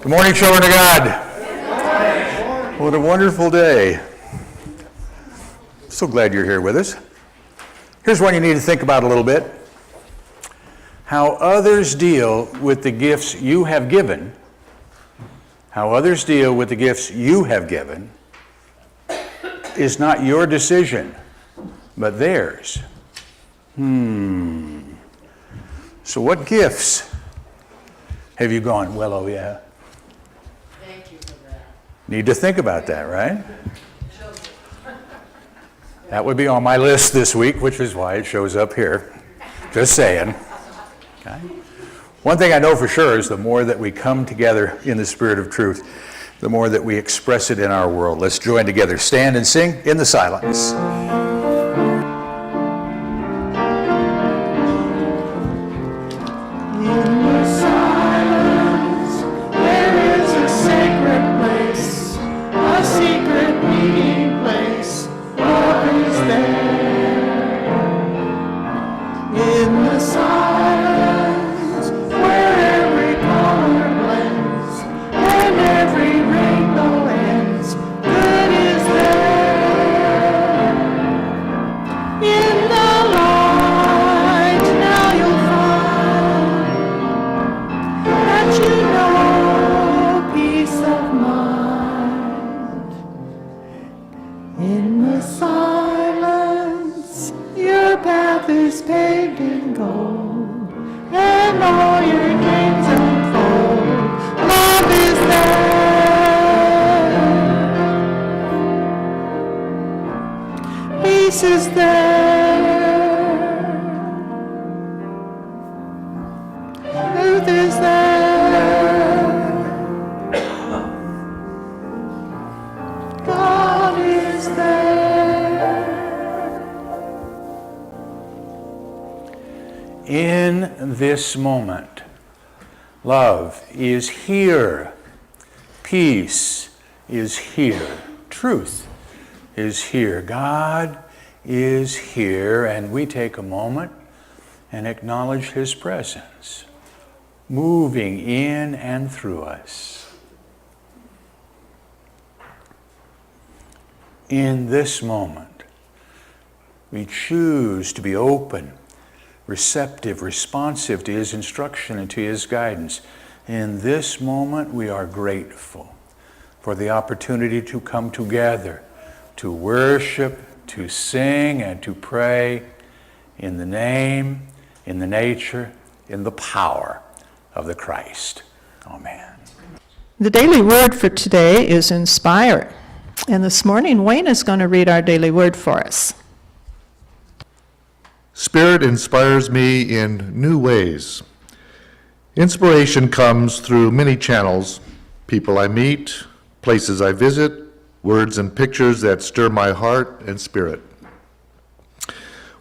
Good morning, children of God. What a wonderful day. So glad you're here with us. Here's one you need to think about a little bit. How others deal with the gifts you have given, is not your decision, but theirs. So what gifts have you gone, well, oh yeah? Thank you for that. Need to think about that, right? That would be on my list this week, which is why it shows up here. Just saying. Okay. One thing I know for sure is the more that we come together in the spirit of truth, the more that we express it in our world. Let's join together. Stand and sing in the silence. In this moment, love is here, peace is here, truth is here, God is here, and we take a moment and acknowledge His presence, moving in and through us. In this moment, we choose to be open, receptive, responsive to His instruction and to His guidance. In this moment, we are grateful for the opportunity to come together, to worship, to sing, and to pray in the name, in the nature, in the power of the Christ. Amen. The daily word for today is inspire. And this morning, Wayne is going to read our daily word for us. Spirit inspires me in new ways. Inspiration comes through many channels: people I meet, places I visit, words and pictures that stir my heart and spirit.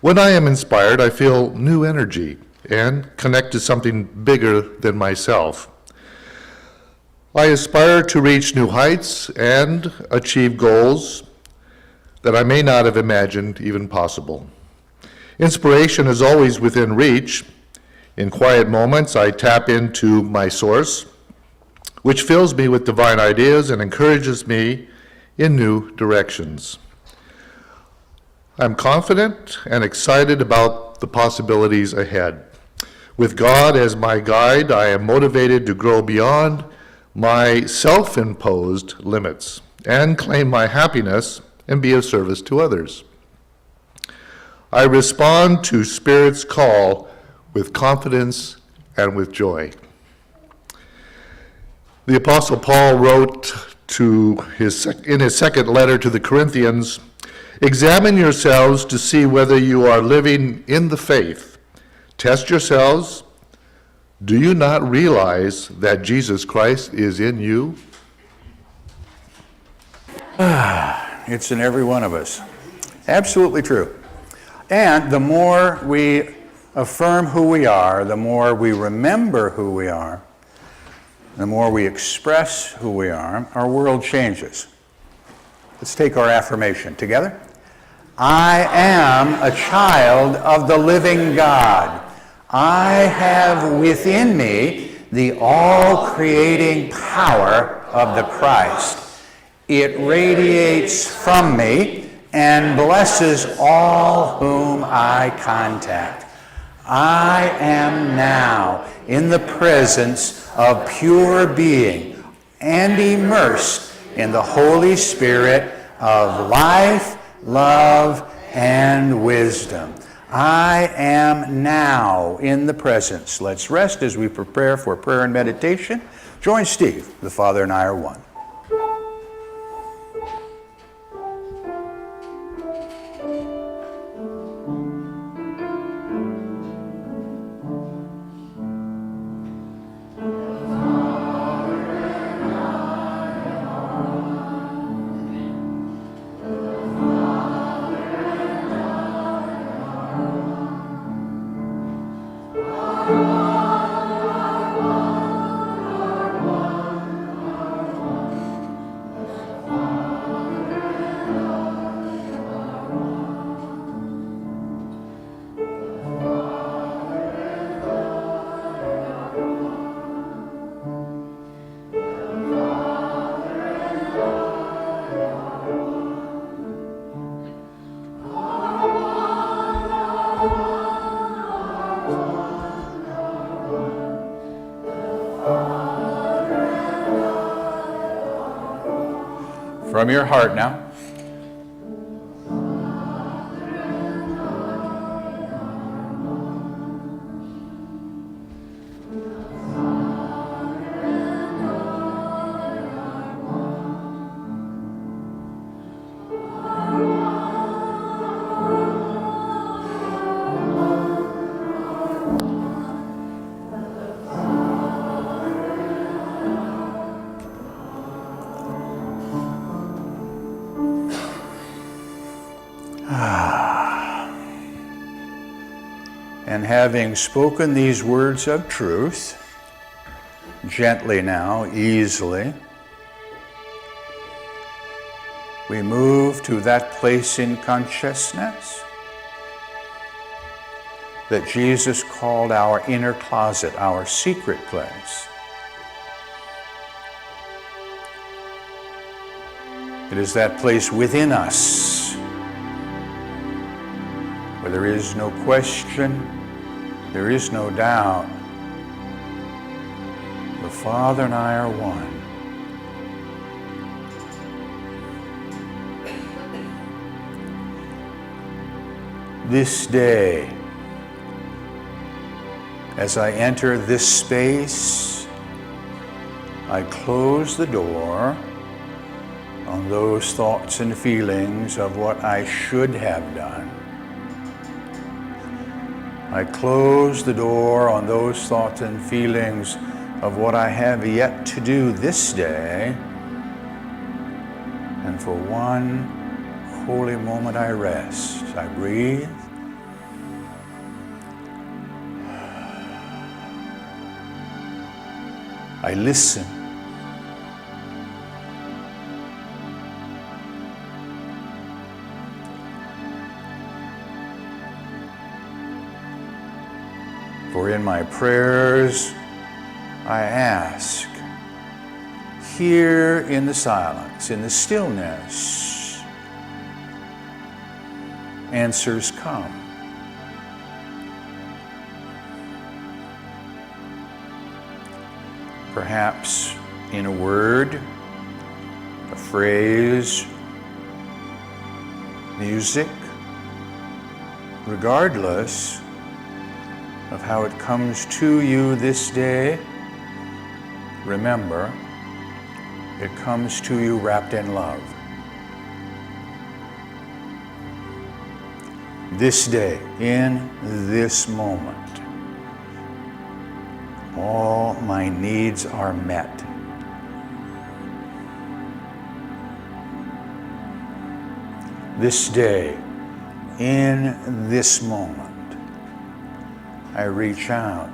When I am inspired, I feel new energy and connect to something bigger than myself. I aspire to reach new heights and achieve goals that I may not have imagined even possible. Inspiration is always within reach. In quiet moments, I tap into my source, which fills me with divine ideas and encourages me in new directions. I'm confident and excited about the possibilities ahead. With God as my guide, I am motivated to grow beyond my self-imposed limits and claim my happiness and be of service to others. I respond to Spirit's call with confidence and with joy. The Apostle Paul wrote in his second letter to the Corinthians, "Examine yourselves to see whether you are living in the faith. Test yourselves. Do you not realize that Jesus Christ is in you?" It's in every one of us. Absolutely true. And the more we affirm who we are, the more we remember who we are, the more we express who we are, our world changes. Let's take our affirmation together. I am a child of the living God. I have within me the all-creating power of the Christ. It radiates from me and blesses all whom I contact. I am now in the presence of pure being and immersed in the Holy Spirit of life, love, and wisdom. I am now in the presence. Let's rest as we prepare for prayer and meditation. Join Steve. The Father and I are one. From your heart now. And having spoken these words of truth, gently now, easily, we move to that place in consciousness that Jesus called our inner closet, our secret place. It is that place within us where there is no question, there is no doubt. The Father and I are one. This day, as I enter this space, I close the door on those thoughts and feelings of what I should have done. I close the door on those thoughts and feelings of what I have yet to do this day. And for one holy moment I rest. I breathe. I listen. For in my prayers, I ask, here in the silence, in the stillness, answers come. Perhaps in a word, a phrase, music, regardless of how it comes to you this day, remember, it comes to you wrapped in love. This day, in this moment, all my needs are met. This day, in this moment, I reach out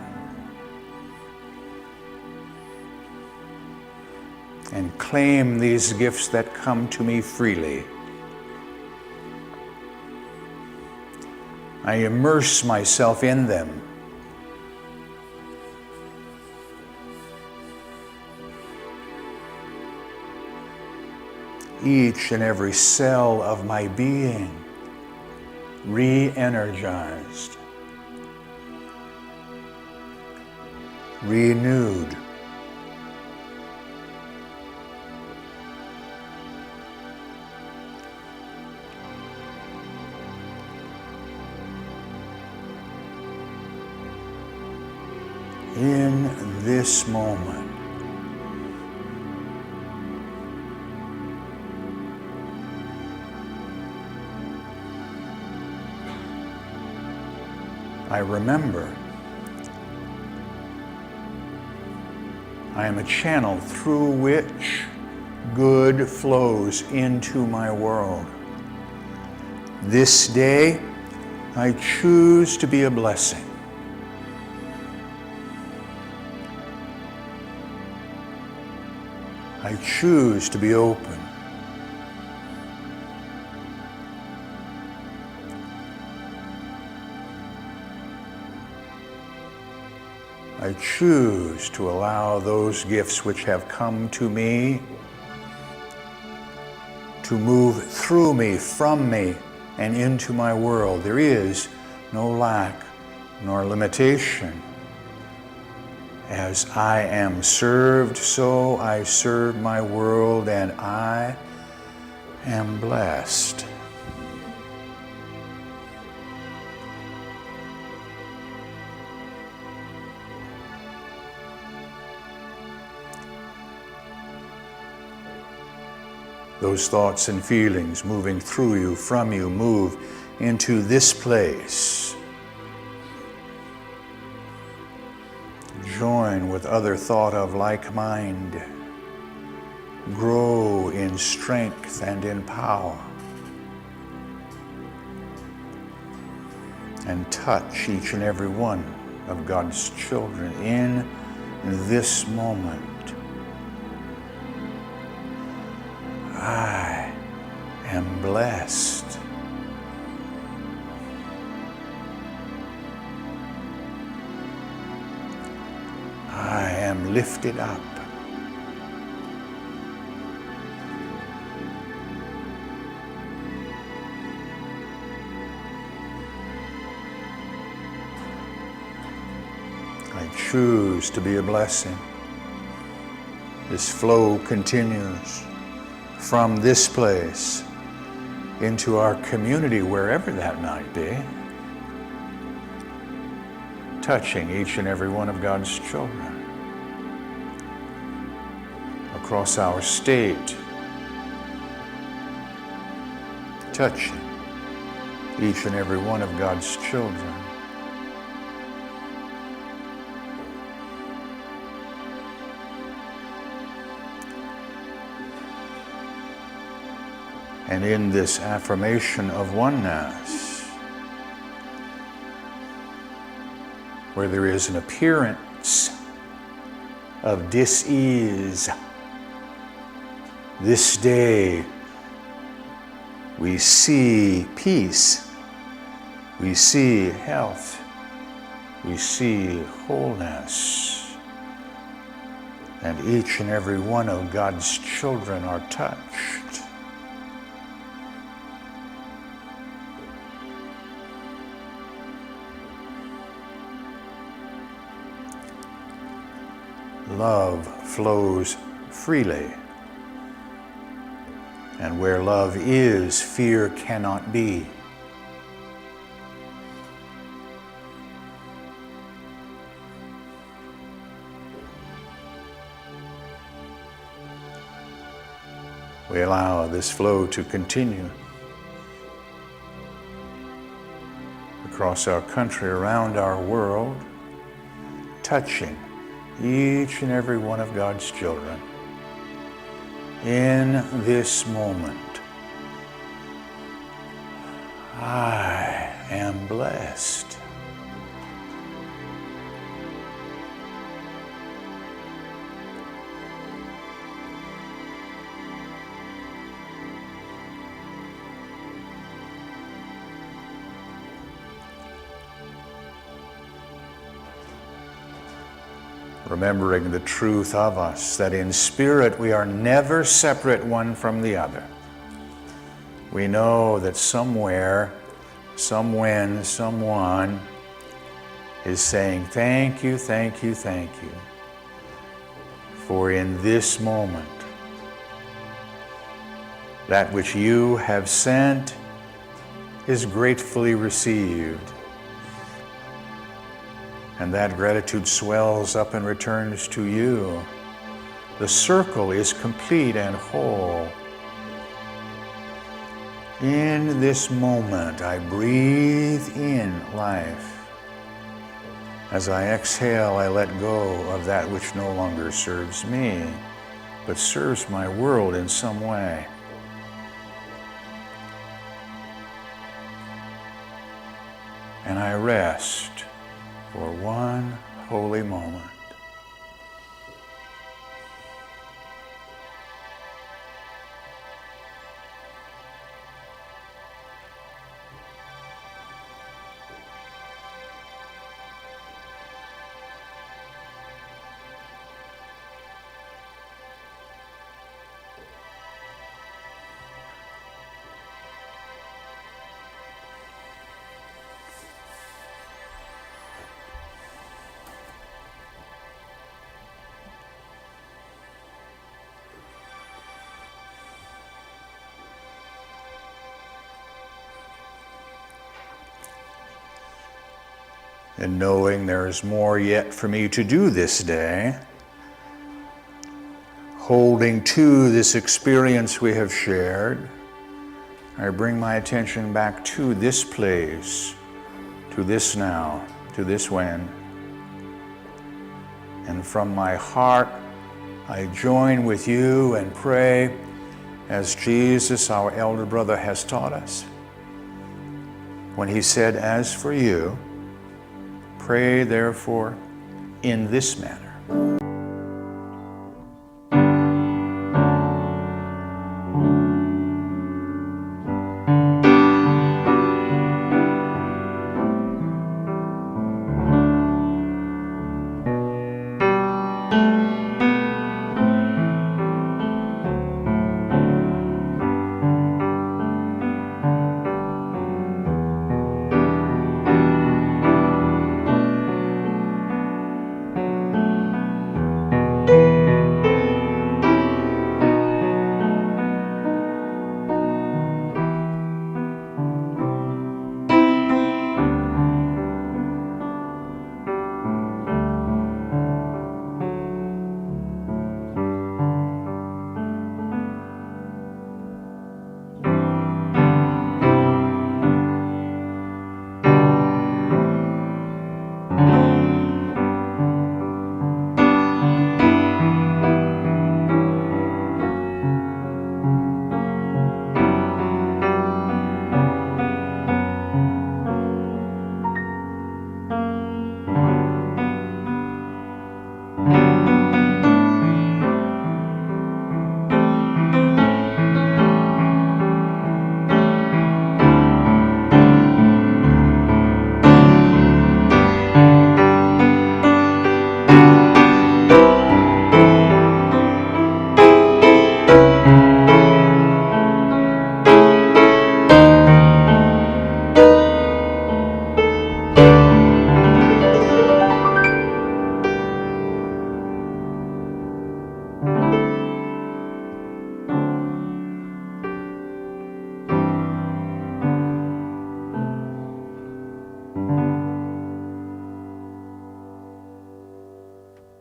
and claim these gifts that come to me freely. I immerse myself in them. each and every cell of my being re-energized, renewed. In this moment, I remember I am a channel through which good flows into my world. This day, I choose to be a blessing. I choose to be open. I choose to allow those gifts which have come to me to move through me, from me, and into my world. There is no lack nor limitation. As I am served, so I serve my world, and I am blessed. Those thoughts and feelings moving through you, from you, move into this place. Join with other thought of like mind. Grow in strength and in power. And touch each and every one of God's children in this moment. I am blessed. I am lifted up. I choose to be a blessing. This flow continues from this place into our community, wherever that might be, touching each and every one of God's children across our state, touching each and every one of God's children. And in this affirmation of oneness, where there is an appearance of dis-ease, this day we see peace, we see health, we see wholeness, and each and every one of God's children are touched. Love flows freely. And where love is, fear cannot be. We allow this flow to continue across our country, around our world, touching each and every one of God's children. In this moment, I am blessed. remembering the truth of us, that in spirit we are never separate one from the other. We know that somewhere, somewhen, someone is saying, thank you, thank you, thank you. For in this moment, that which you have sent is gratefully received. And that gratitude swells up and returns to you. The circle is complete and whole. In this moment, I breathe in life. As I exhale, I let go of that which no longer serves me, but serves my world in some way. And I rest for one holy moment. And knowing there is more yet for me to do this day, holding to this experience we have shared, I bring my attention back to this place, to this now, to this when. And from my heart, I join with you and pray as Jesus, our elder brother, has taught us. When he said, as for you, pray therefore in this manner.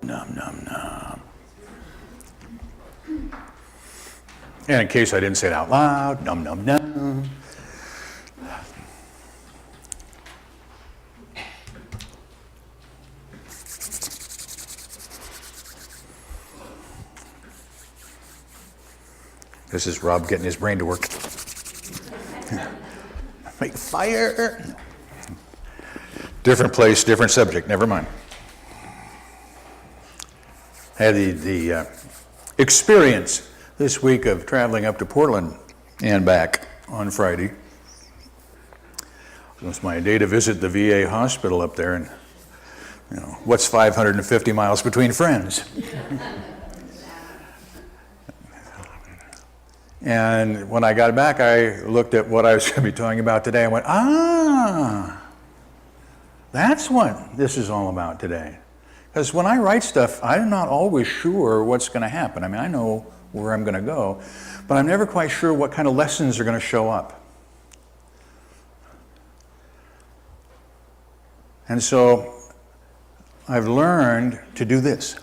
Nom, nom, nom. And in case I didn't say it out loud, nom, nom, nom. This is Rob getting his brain to work. Make fire. Different place, different subject, never mind. I had the experience this week of traveling up to Portland and back on Friday. It was my day to visit the VA hospital up there, and You know, what's 550 miles between friends? And when I got back, I looked at what I was going to be talking about today and went, that's what this is all about today. Because when I write stuff, I'm not always sure what's going to happen. I mean, I know where I'm going to go, but I'm never quite sure what kind of lessons are going to show up. And so I've learned to do this.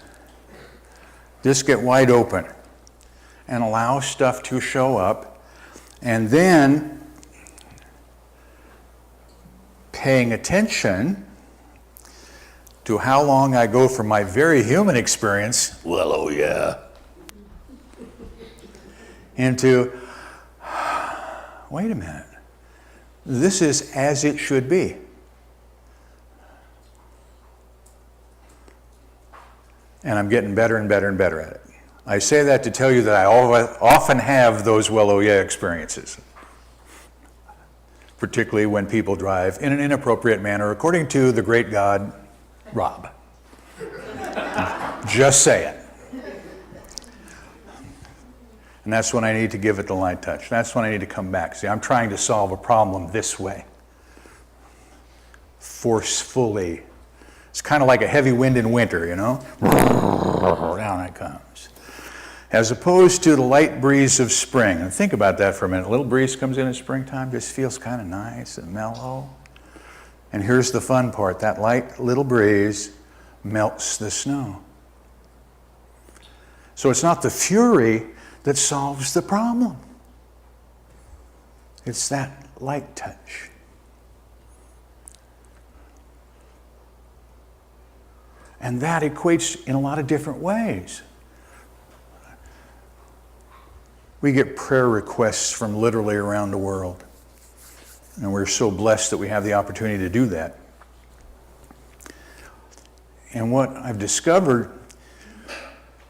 Just get wide open and allow stuff to show up, and then paying attention to how long I go from my very human experience, well, oh yeah, into, wait a minute, this is as it should be. And I'm getting better and better and better at it. I say that to tell you that I often have those well, oh yeah experiences, particularly when people drive in an inappropriate manner, according to the great God, Rob. Just say it. And that's when I need to give it the light touch. That's when I need to come back. See, I'm trying to solve a problem this way, forcefully. It's kind of like a heavy wind in winter, you know? Down it comes. As opposed to the light breeze of spring. And think about that for a minute. A little breeze comes in springtime, just feels kind of nice and mellow. And here's the fun part. That light little breeze melts the snow. So it's not the fury that solves the problem. It's that light touch. And that equates in a lot of different ways. We get prayer requests from literally around the world. And we're so blessed that we have the opportunity to do that. And what I've discovered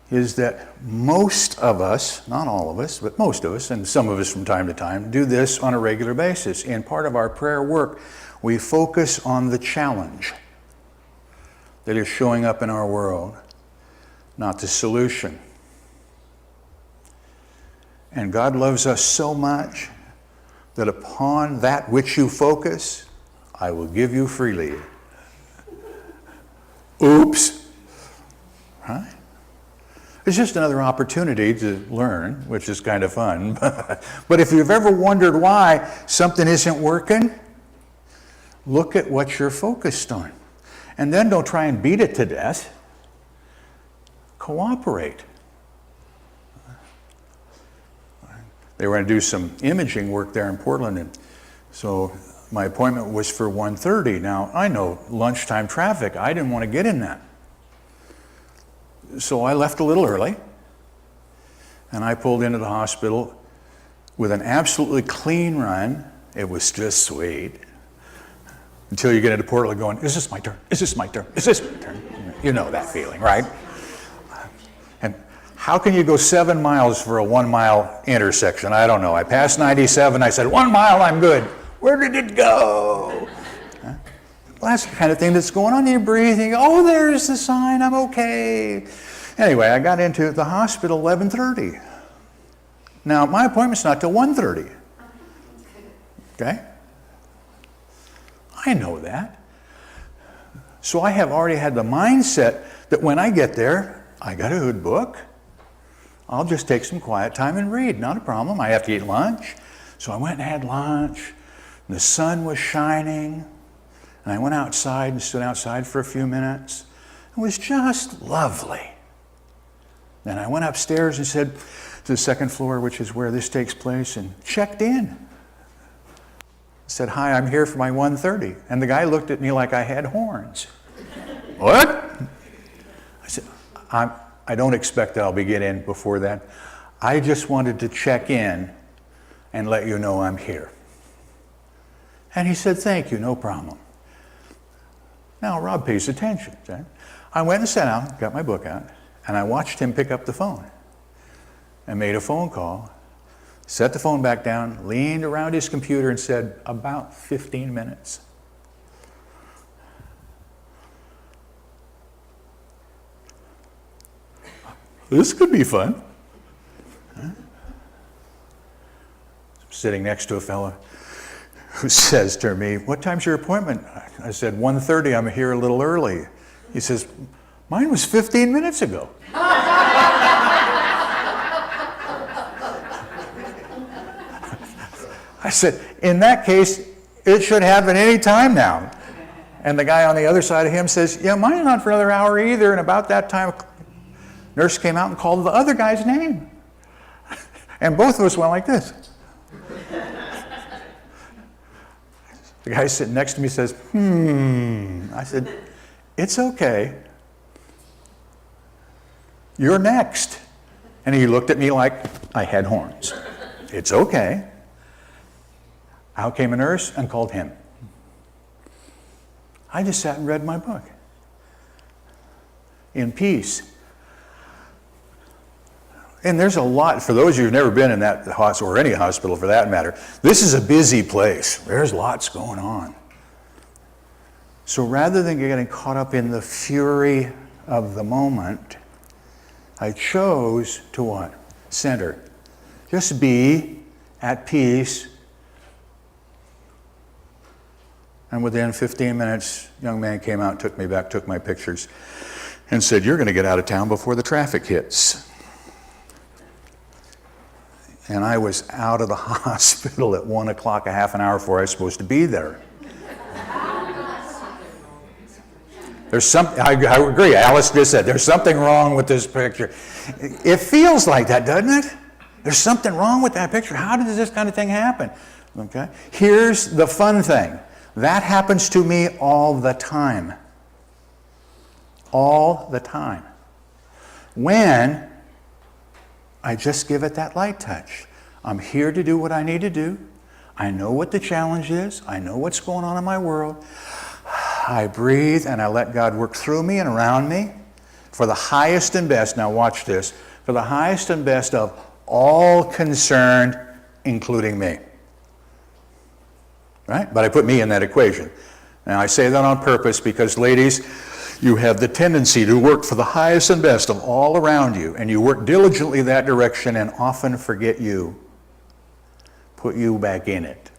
is that most of us, not all of us, but most of us, and some of us from time to time, do this on a regular basis. In part of our prayer work, we focus on the challenge that is showing up in our world, not the solution. And God loves us so much that upon that which you focus, I will give you freely. Oops. Right? It's just another opportunity to learn, which is kind of fun. But if you've ever wondered why something isn't working, look at what you're focused on. And then don't try and beat it to death. Cooperate. They were going to do some imaging work there in Portland, and so my appointment was for 1:30. Now, I know lunchtime traffic. I didn't want to get in that. So I left a little early, and I pulled into the hospital with an absolutely clean run. It was just sweet. Until you get into Portland going, is this my turn? Is this my turn? Is this my turn? You know that feeling, right? And how can you go 7 miles for a 1 mile intersection? I don't know. I passed 97. I said, 1 mile, I'm good. Where did it go? Well, that's the kind of thing that's going on. You're breathing. Oh, there's the sign. I'm okay. Anyway, I got into the hospital 11:30. Now, my appointment's not till 1:30. Okay? I know that. So I have already had the mindset that when I get there, I got a good book. I'll just take some quiet time and read. Not a problem. I have to eat lunch. So I went and had lunch. The sun was shining. And I went outside and stood outside for a few minutes. It was just lovely. Then I went upstairs and said to the second floor, which is where this takes place, and checked in. I said, hi, I'm here for my 1:30. And the guy looked at me like I had horns. What? I said, I don't expect that I'll be getting in before that. I just wanted to check in and let you know I'm here. And he said, thank you, no problem. Now, Rob pays attention. Right? I went and sat down, got my book out, and I watched him pick up the phone and made a phone call, set the phone back down, leaned around his computer and said, about 15 minutes. This could be fun. Sitting next to a fellow who says to me, "What time's your appointment?" I said, 1:30, I'm here a little early. He says, "Mine was 15 minutes ago." I said, "In that case, it should happen any time now." And the guy on the other side of him says, "Yeah, mine's not for another hour either." And about that time, a nurse came out and called the other guy's name. And both of us went like this. The guy sitting next to me says, I said, "It's okay. You're next." And he looked at me like I had horns. "It's okay." Out came a nurse and called him. I just sat and read my book in peace. And there's a lot, for those of you who've never been in that hospital, or any hospital for that matter, this is a busy place. There's lots going on. So rather than getting caught up in the fury of the moment, I chose to what? Center. Just be at peace. And within 15 minutes, a young man came out, took me back, took my pictures, and said, "You're going to get out of town before the traffic hits." And I was out of the hospital at 1 o'clock, a half an hour before I was supposed to be there. There's something, I agree, Alice just said, there's something wrong with this picture. It feels like that, doesn't it? There's something wrong with that picture. How does this kind of thing happen? Okay. Here's the fun thing. That happens to me all the time. All the time. When I just give it that light touch. I'm here to do what I need to do. I know what the challenge is. I know what's going on in my world. I breathe and I let God work through me and around me for the highest and best. Now watch this. For the highest and best of all concerned, including me. Right? But I put me in that equation. Now I say that on purpose because, ladies, you have the tendency to work for the highest and best of all around you, and you work diligently that direction and often forget you. Put you back in it.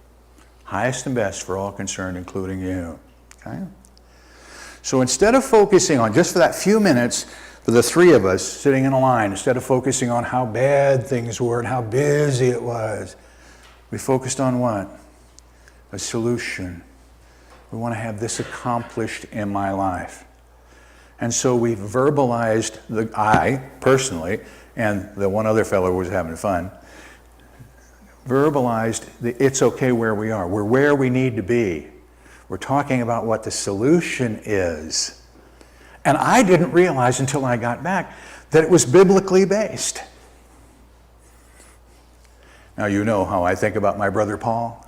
Highest and best for all concerned, including you. Okay? So instead of focusing on, just for that few minutes, for the three of us sitting in a line, instead of focusing on how bad things were and how busy it was, we focused on what? A solution. We want to have this accomplished in my life. And so we verbalized, I personally, and the one other fellow was having fun, verbalized it's okay where we are. We're where we need to be. We're talking about what the solution is. And I didn't realize until I got back that it was biblically based. Now you know how I think about my brother Paul.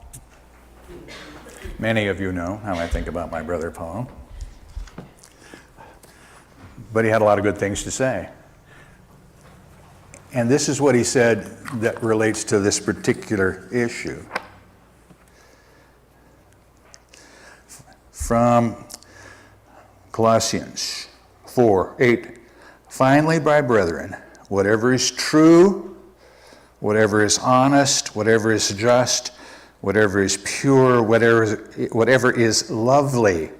Many of you know how I think about my brother Paul. But he had a lot of good things to say. And this is what he said that relates to this particular issue. From Colossians 4:8. Finally, my brethren, whatever is true, whatever is honest, whatever is just, whatever is pure, whatever is lovely,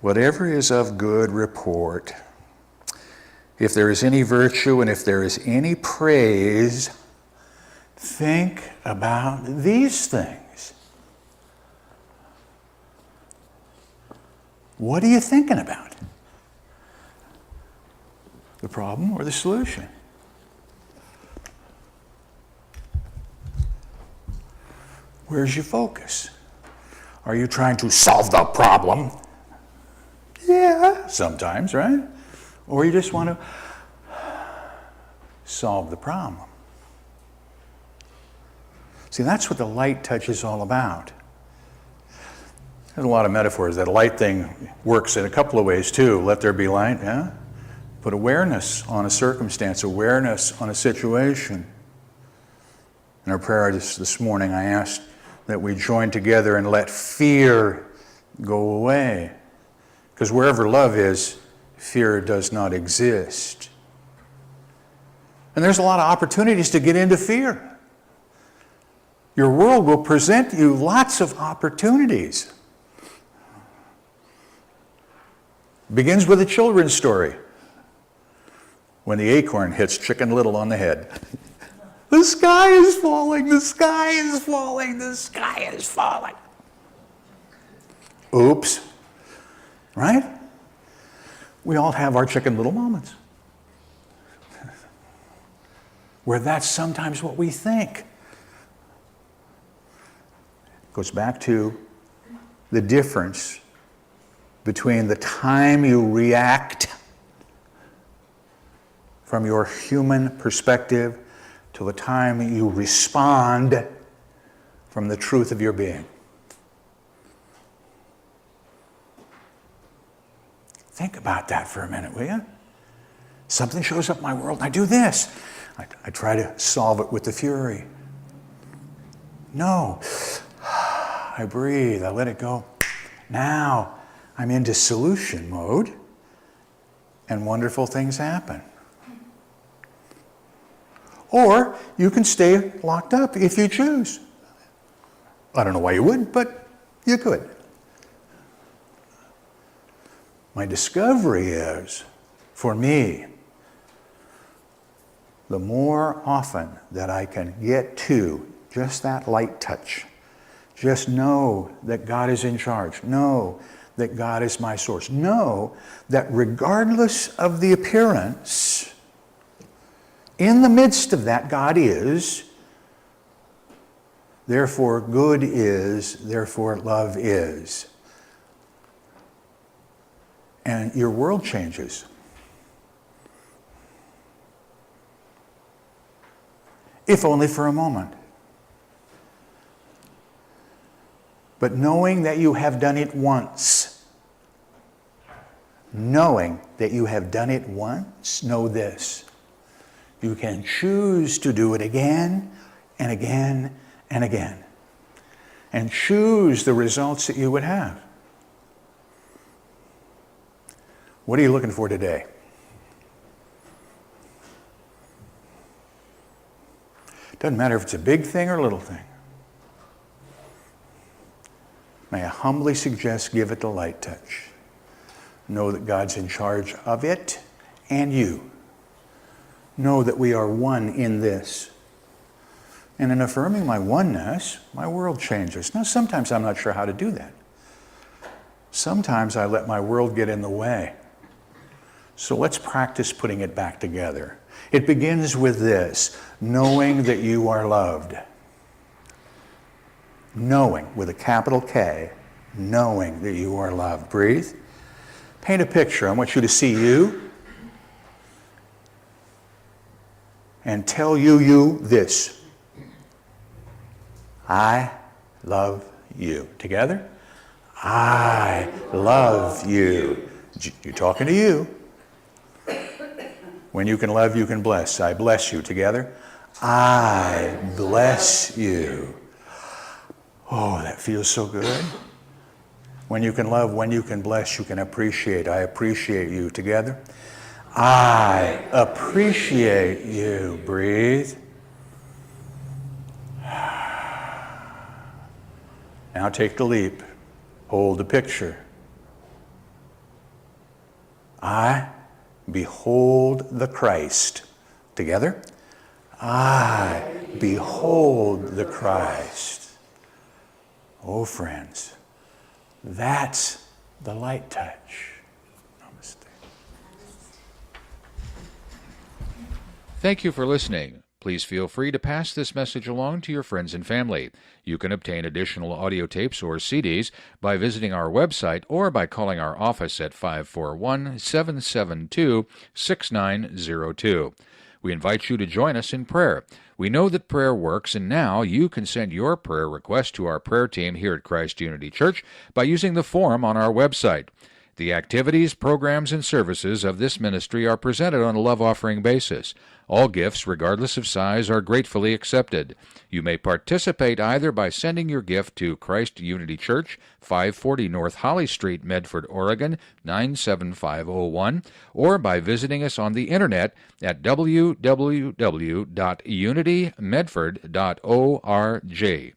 whatever is of good report, if there is any virtue and if there is any praise, think about these things. What are you thinking about? The problem or the solution? Where's your focus? Are you trying to solve the problem? Yeah, sometimes, right? Or you just want to solve the problem. See, that's what the light touch is all about. There's a lot of metaphors. That light thing works in a couple of ways too. Let there be light, yeah? Put awareness on a circumstance, awareness on a situation. In our prayer this morning, I asked that we join together and let fear go away. Because wherever love is, fear does not exist. And there's a lot of opportunities to get into fear. Your world will present you lots of opportunities. Begins with a children's story. When the acorn hits Chicken Little on the head. The sky is falling, the sky is falling, the sky is falling. Oops. Right? We all have our Chicken Little moments. Where that's sometimes what we think. Goes back to the difference between the time you react from your human perspective to the time you respond from the truth of your being. Think about that for a minute, will you? Something shows up in my world, and I do this. I try to solve it with the fury. No. I breathe, I let it go. Now I'm into solution mode, and wonderful things happen. Or you can stay locked up if you choose. I don't know why you would, but you could. My discovery is, for me, the more often that I can get to just that light touch, just know that God is in charge, know that God is my source, know that regardless of the appearance, in the midst of that, God is, therefore good is, therefore love is. And your world changes. If only for a moment. But knowing that you have done it once, knowing that you have done it once, know this. You can choose to do it again and again and again. And choose the results that you would have. What are you looking for today? Doesn't matter if it's a big thing or a little thing. May I humbly suggest give it the light touch. Know that God's in charge of it and you. Know that we are one in this. And in affirming my oneness, my world changes. Now, sometimes I'm not sure how to do that. Sometimes I let my world get in the way. So let's practice putting it back together. It begins with this, knowing that you are loved. Knowing, with a capital K, knowing that you are loved. Breathe. Paint a picture. I want you to see you. And tell you this. I love you. Together? I love you. You're talking to you. When you can love, you can bless. I bless you. Together? I bless you. Oh, that feels so good. When you can love, when you can bless, you can appreciate. I appreciate you. Together? I appreciate you. Breathe. Now take the leap. Hold the picture. I behold the Christ. Together? I behold the Christ. Oh, friends, that's the light touch. Namaste. Thank you for listening. Please feel free to pass this message along to your friends and family. You can obtain additional audio tapes or CDs by visiting our website or by calling our office at 541-772-6902. We invite you to join us in prayer. We know that prayer works, and now you can send your prayer request to our prayer team here at Christ Unity Church by using the form on our website. The activities, programs, and services of this ministry are presented on a love offering basis. All gifts, regardless of size, are gratefully accepted. You may participate either by sending your gift to Christ Unity Church, 540 North Holly Street, Medford, Oregon, 97501, or by visiting us on the internet at www.unitymedford.org.